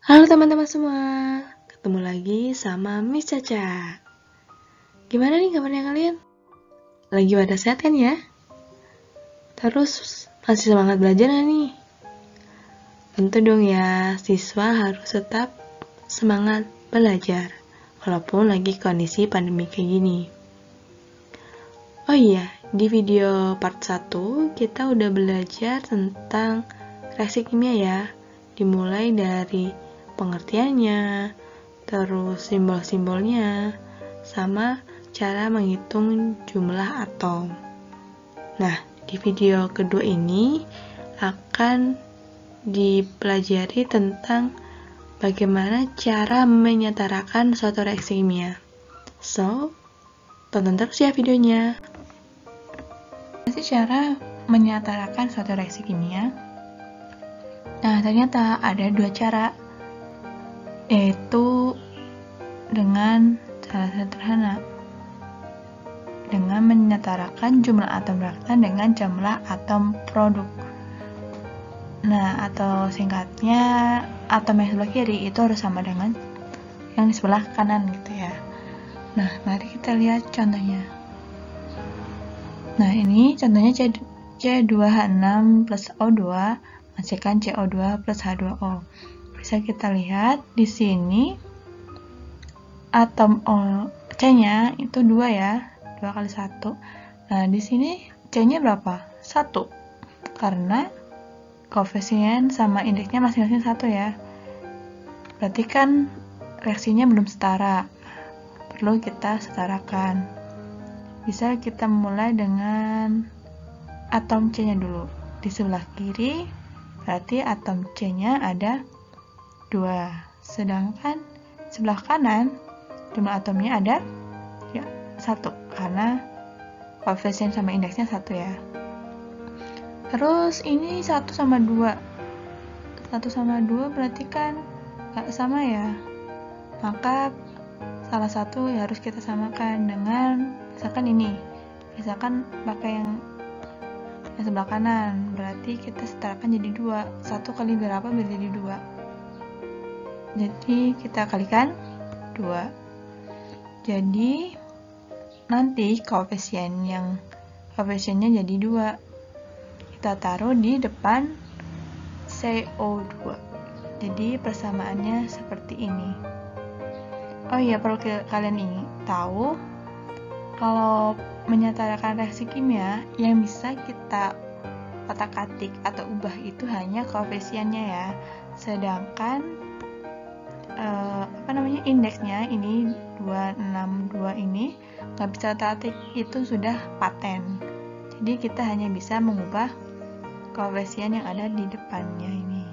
Halo teman-teman semua, ketemu lagi sama Miss Caca. Gimana nih kabarnya kalian? Lagi pada sehat kan ya? Terus masih semangat belajar gak nih? Tentu dong ya, siswa harus tetap semangat belajar, walaupun lagi kondisi pandemi kayak gini. Oh iya, di video part 1 kita udah belajar tentang reaksi kimia ya, dimulai dari pengertiannya, terus simbol-simbolnya, sama cara menghitung jumlah atom. Nah, di video kedua ini akan dipelajari tentang bagaimana cara menyetarakan suatu reaksi kimia. So, tonton terus ya videonya. Cara menyetarakan suatu reaksi kimia. Nah, ternyata ada dua cara, yaitu dengan cara sederhana, dengan menyetarakan jumlah atom reaktan dengan jumlah atom produk. Nah, atau singkatnya, atom yang sebelah kiri itu harus sama dengan yang di sebelah kanan gitu ya. Nah, mari kita lihat contohnya. Nah, ini contohnya C2H6 plus O2 menghasilkan CO2 plus H2O. Bisa kita lihat di sini atom C-nya itu 2 ya, 2 kali 1. Nah, di sini C-nya berapa? 1. Karena koefisien sama indeksnya masing-masing 1 ya. Berarti kan reaksinya belum setara. Perlu kita setarakan. Bisa kita mulai dengan atom C-nya dulu. Di sebelah kiri berarti atom C-nya ada 2. Sedangkan sebelah kanan jumlah atomnya ada ya 1 karena koefisien sama indeksnya 1 ya. Terus ini 1 sama 2. 1 sama 2 berarti kan gak sama ya. Maka salah satu ya harus kita samakan dengan misalkan ini. Misalkan pakai yang sebelah kanan, berarti kita setarakan jadi 2. 1 kali berapa menjadi 2. Jadi kita kalikan 2. Jadi nanti koefisiennya jadi 2. Kita taruh di depan CO2. Jadi persamaannya seperti ini. Oh iya, perlu kalian tahu kalau menyetarakan reaksi kimia yang bisa kita otak-atik atau ubah itu hanya koefisiennya ya. Sedangkan indeksnya ini 262 ini nggak bisa otak-atik, itu sudah paten. Jadi kita hanya bisa mengubah koefisien yang ada di depannya ini.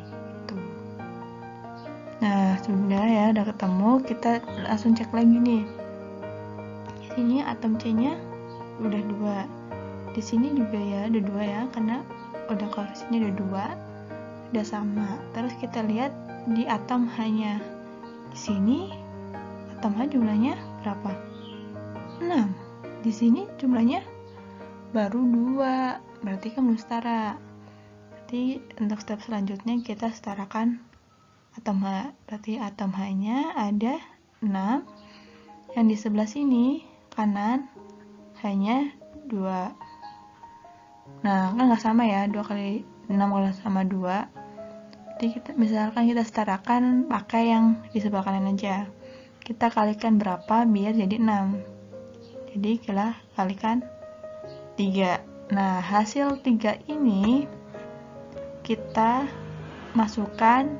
Nah, sudah ya, udah ketemu, kita langsung cek lagi nih. Di sini atom C-nya udah 2. Di sini juga ya ada 2 ya, karena udah koefisiennya udah 2, udah sama. Terus kita lihat di atom H-nya. Di sini atom H jumlahnya berapa? 6. Di sini jumlahnya baru 2. Berarti kan belum setara. Berarti untuk step selanjutnya kita setarakan atom H. Berarti atom H-nya ada 6. Yang di sebelah sini kanan H-nya 2. Nah, kan nggak sama ya, 2 kali 6 kalau sama 2. Jadi misalkan kita setarakan pakai yang di sebelah kanan aja. Kita kalikan berapa biar jadi 6. Jadi kita kalikan 3. Nah, hasil 3 ini kita masukkan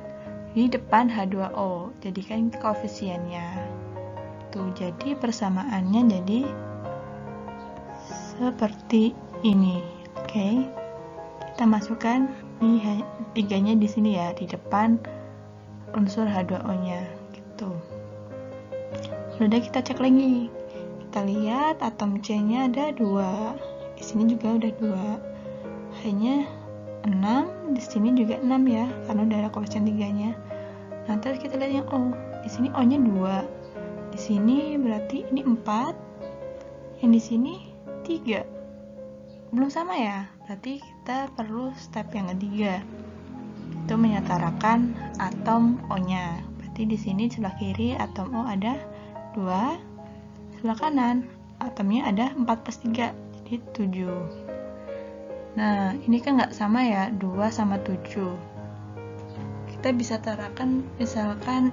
di depan H2O, jadikan koefisiennya. Tuh, jadi persamaannya jadi seperti ini. Oke. Kita masukkan di 3-nya di sini ya, di depan unsur H2O-nya gitu. Sudah, kita cek lagi. Kita lihat atom C-nya ada 2. Di sini juga udah 2. H-nya 6, di sini juga 6 ya, karena udah ada koefisien 3-nya. Nah, terus kita lihat yang O. Di sini O-nya 2. Di sini berarti ini 4. Yang di sini 3. Belum sama ya? Berarti kita perlu step yang ketiga. itu menyetarakan atom O-nya. Berarti di sini sebelah kiri atom O ada 2, sebelah kanan atomnya ada 4+3, jadi 7. Nah, ini kan nggak sama ya, 2 sama 7. Kita bisa tarakan misalkan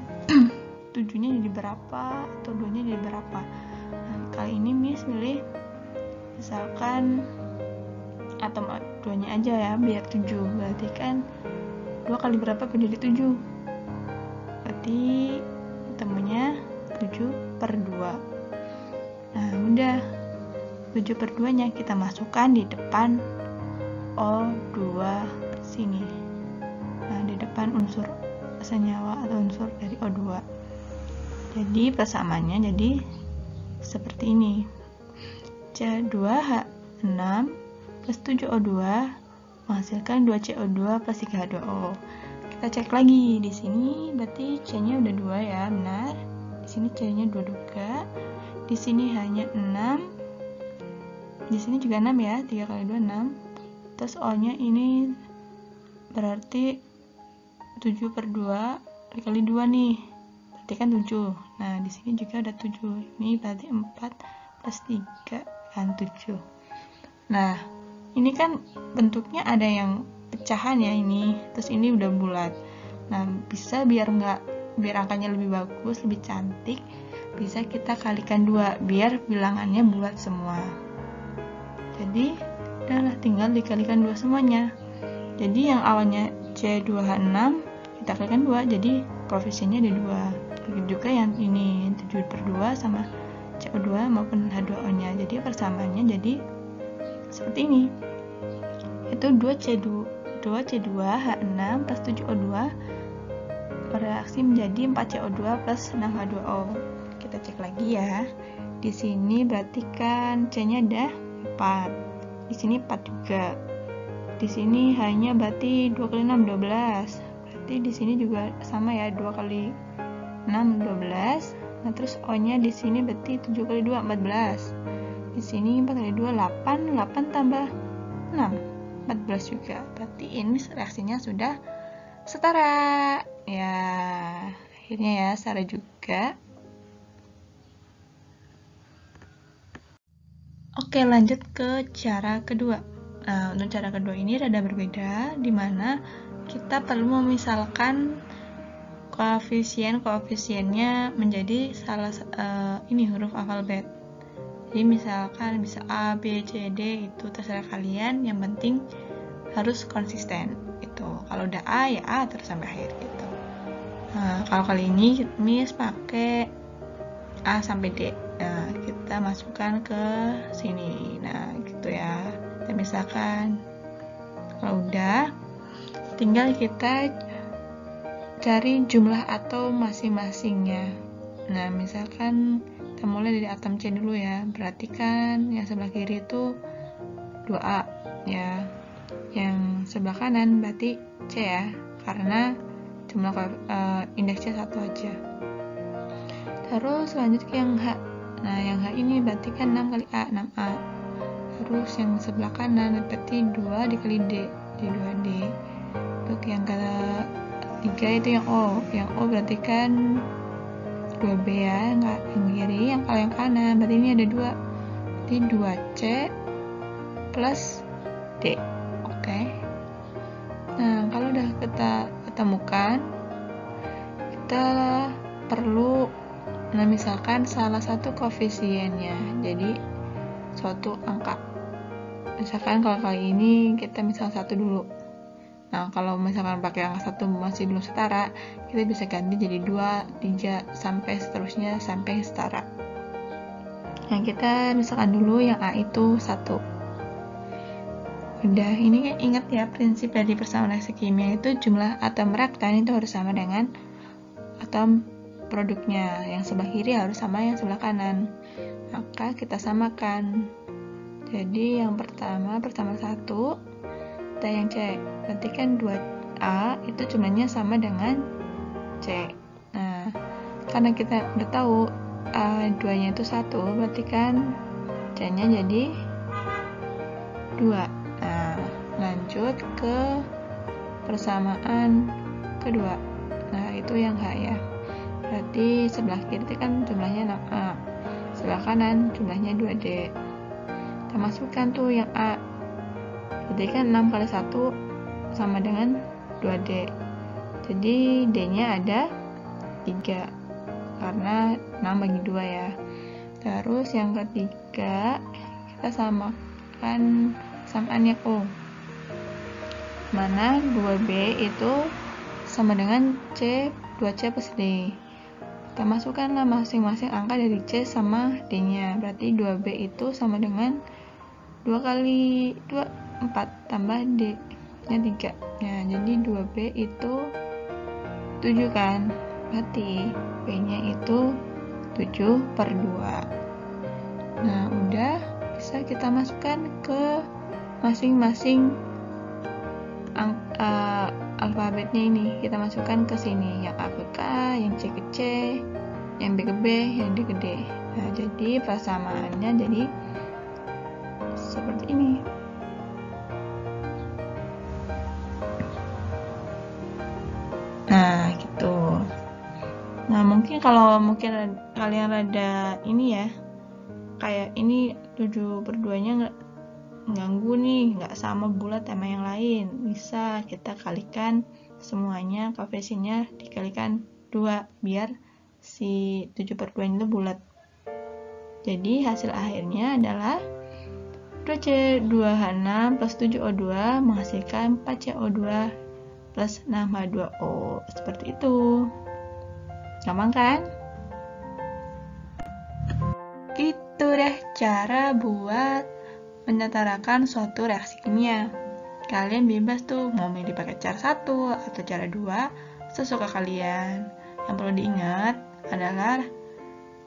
7-nya jadi berapa atau 2-nya jadi berapa. Nah, kali ini Miss pilih misalkan atom 2-nya aja ya, biar 7. Berarti kan 2 kali berapa menjadi 7? Berarti ketemunya 7/2. Nah, udah 7/2-nya kita masukkan di depan O2 sini. Nah, di depan unsur senyawa atau unsur dari O2. Jadi persamaannya jadi seperti ini. C2H6 plus 7O2 menghasilkan 2CO2 plus 3H2O. Kita cek lagi di sini, berarti C-nya udah 2 ya, benar. Di sini C-nya 2 juga. Di sini hanya 6. Di sini juga 6 ya, 3 kali 2 6. Terus O-nya ini berarti 7/2 dikali 2 nih. Berarti kan 7. Nah, di sini juga ada 7. Ini berarti 4 plus 3 kan 7. Nah, ini kan bentuknya ada yang pecahan ya ini. Terus ini udah bulat. Nah, bisa biar angkanya lebih bagus, lebih cantik, bisa kita kalikan 2 biar bilangannya bulat semua. Jadi, udahlah tinggal dikalikan 2 semuanya. Jadi yang awalnya C2H6 kita kalikan 2, jadi koefisiennya ada 2. Begitu juga yang ini 7/2 sama CO2 maupun H2O-nya. Jadi persamaannya jadi seperti ini. Itu 2C2H6 plus 7O2 bereaksi menjadi 4CO2 plus 6H2O. Kita cek lagi ya. Di sini berarti kan C-nya ada 4. Di sini 4 juga. Di sini hanya berarti 2 kali 6 12. Berarti di sini juga sama ya, 2 kali 6 12. Nah, terus O-nya di sini berarti 7 kali 2 14. Di sini 4 kali 2 8, 8 tambah 6 14 juga. Berarti ini reaksinya sudah setara. Ya, akhirnya ya setara juga. Oke, lanjut ke cara kedua. Nah, untuk cara kedua ini rada berbeda, di mana kita perlu memisalkan koefisiennya menjadi ini huruf alfabet. Jadi misalkan bisa A, B, C, D, itu terserah kalian, yang penting harus konsisten itu. Kalau udah A ya A terus sampai akhir gitu. Nah, kalau kali ini Miss pakai A sampai D. Nah, kita masukkan ke sini. Nah, gitu ya. Dan misalkan kalau udah, tinggal kita cari jumlah atom masing-masingnya. Nah, misalkan kita mulai dari atom C dulu ya. Berarti kan yang sebelah kiri itu 2A ya. Yang sebelah kanan berarti C ya, karena jumlah indeksnya 1 aja. Terus lanjut ke yang H. Nah, yang H ini berarti kan 6 kali A, 6A. Terus yang sebelah kanan berarti 2 dikali D, jadi 2D. Untuk yang ketiga itu yang O. Yang O berarti kan 2B ya, enggak yang kiri. Yang kalau yang kanan berarti ini ada 2. Berarti 2C plus D. Oke. Nah, kalau udah kita ketemukan, kita perlu misalkan salah satu koefisiennya. Jadi suatu angka. Misalkan kalau kali ini kita misal 1 dulu. Nah, kalau misalkan pakai angka 1 masih belum setara, kita bisa ganti jadi 2, 3, sampai seterusnya sampai setara. Nah, kita misalkan dulu yang A itu 1. Udah, ini kan ingat ya prinsip dari persamaan reaksi kimia itu jumlah atom reaktan itu harus sama dengan atom produknya. Yang sebelah kiri harus sama yang sebelah kanan. Maka kita samakan. Jadi yang pertama 1, kita yang C. Berarti kan 2A itu jumlahnya sama dengan C. Nah, karena kita udah tahu A2-nya itu 1, berarti kan C-nya jadi 2. Nah, lanjut ke persamaan kedua. Nah, itu yang H ya. Berarti sebelah kiri kan jumlahnya 6A, sebelah kanan jumlahnya 2D. Kita masukkan tuh yang A. Jadi kan 6 kali 1 sama dengan 2D. Jadi D-nya ada 3 karena 6 bagi 2 ya. Terus yang ketiga kita samakan samaannya O, mana 2B itu sama dengan C 2C plus D. Kita masukkanlah masing-masing angka dari C sama D-nya. Berarti 2B itu sama dengan 2 kali 2, 4 tambah D-nya 3. Ya, jadi 2B itu 7 kan. Berarti B-nya itu 7/2. Nah, udah bisa kita masukkan ke masing-masing alfabetnya ini. Kita masukkan ke sini, yang A ke K, yang C ke C, yang B ke B, yang D ke D. Nah, jadi persamaannya jadi seperti ini. Nah, gitu. Nah, mungkin kalau kalian rada ini ya, kayak ini 7/2-nya nggak ganggu nih, nggak sama bulat sama yang lain, bisa kita kalikan semuanya, koefisiennya dikalikan 2 biar si 7/2 itu bulat. Jadi hasil akhirnya adalah 2C2H6 plus 7O2 menghasilkan 4CO2 plus 6H2O. Seperti itu. Gampang kan? Itu deh cara buat menyetarakan suatu reaksi kimia. Kalian bebas tuh mau milih pakai cara 1 atau cara 2, sesuka kalian. Yang perlu diingat adalah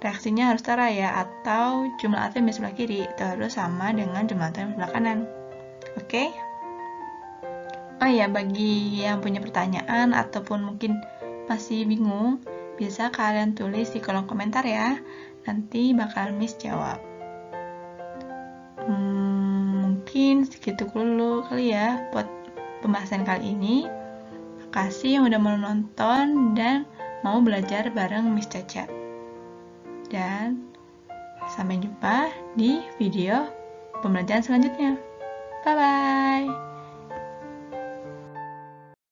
reaksinya harus setara ya, atau jumlah atom di sebelah kiri itu harus sama dengan jumlah atom di sebelah kanan. Oke? Oh ya, bagi yang punya pertanyaan ataupun mungkin masih bingung, bisa kalian tulis di kolom komentar ya. Nanti bakal Miss jawab. Mungkin segitu dulu kali ya buat pembahasan kali ini. Makasih yang udah mau nonton dan mau belajar bareng Miss Caca. Dan sampai jumpa di video pembelajaran selanjutnya. Bye-bye.